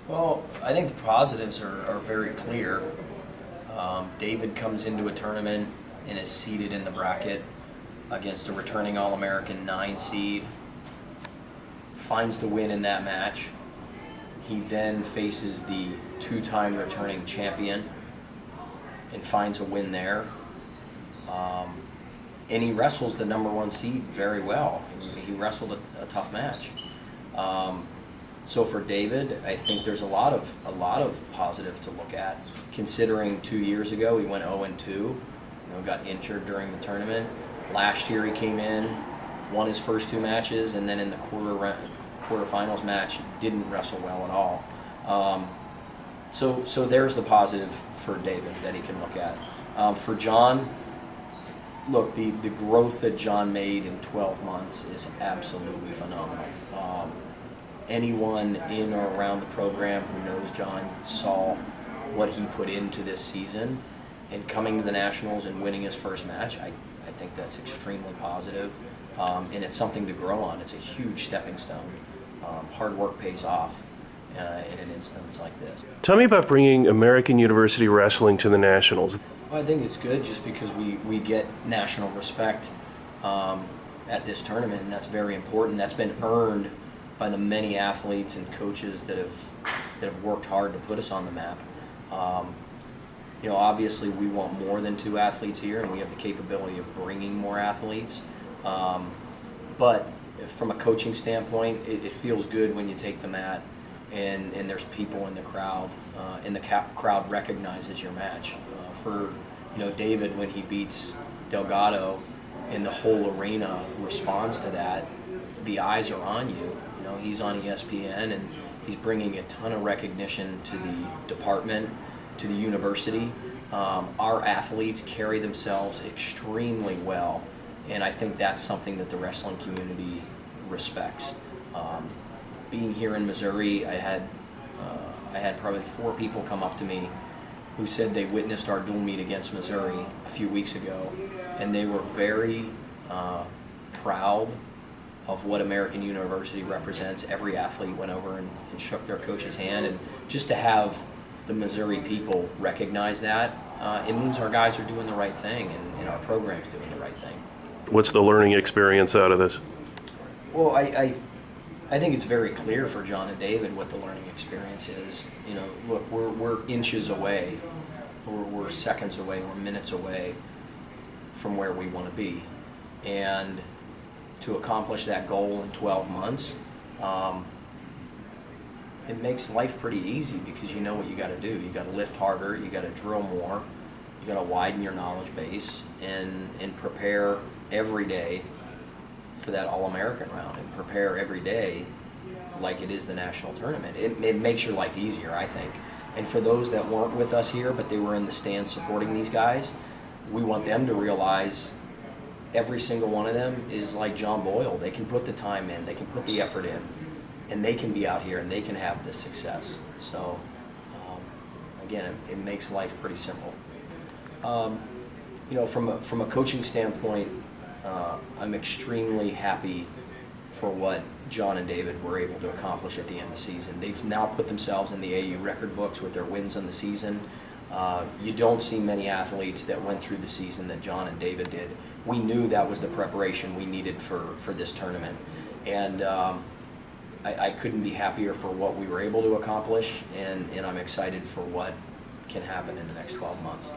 Well, I think the positives are very clear. David comes into a tournament and is seated in the bracket against a returning All-American 9 seed, finds the win in that match. He then faces the two-time returning champion and finds a win there. And he wrestles the number 1 seed very well. He wrestled a tough match. So for David, I think there's a lot of positive to look at. Considering 2 years ago he went 0-2, got injured during the tournament. Last year he came in, won his first 2 matches, and then in the quarterfinals match didn't wrestle well at all. So there's the positive for David that he can look at. For John, look, the growth that John made in 12 months is absolutely phenomenal. Anyone in or around the program who knows John saw what he put into this season, and coming to the Nationals and winning his first match, I think that's extremely positive. And it's something to grow on. It's a huge stepping stone. Hard work pays off in an instance like this. Tell me about bringing American University Wrestling to the Nationals. Well, I think it's good just because we get national respect at this tournament, and that's very important. That's been earned by the many athletes and coaches that have worked hard to put us on the map. Obviously we want more than 2 athletes here, and we have the capability of bringing more athletes. But from a coaching standpoint, it feels good when you take the mat and there's people in the crowd, and the crowd recognizes your match. For David, when he beats Delgado and the whole arena responds to that, the eyes are on you. He's on ESPN, and he's bringing a ton of recognition to the department, to the university. Our athletes carry themselves extremely well, and I think that's something that the wrestling community respects. Being here in Missouri, I had probably 4 people come up to me who said they witnessed our dual meet against Missouri a few weeks ago, and they were very proud of what American University represents. Every athlete went over and shook their coach's hand, and just to have the Missouri people recognize that, it means our guys are doing the right thing, and our program's doing the right thing. What's the learning experience out of this? Well, I think it's very clear for John and David what the learning experience is. Look, we're inches away, we're seconds away, we're minutes away from where we want to be, and to accomplish that goal in 12 months, it makes life pretty easy because you know what you got to do. You got to lift harder, you got to drill more, you got to widen your knowledge base, and prepare every day for that All-American round, and prepare every day like it is the national tournament. It makes your life easier, I think. And for those that weren't with us here, but they were in the stands supporting these guys, we want them to realize every single one of them is like John Boyle. They can put the time in, they can put the effort in, and they can be out here and they can have this success. So, again, it makes life pretty simple. From a coaching standpoint, I'm extremely happy for what John and David were able to accomplish at the end of the season. They've now put themselves in the AU record books with their wins on the season. You don't see many athletes that went through the season that John and David did. We knew that was the preparation we needed for this tournament, and I couldn't be happier for what we were able to accomplish, and I'm excited for what can happen in the next 12 months.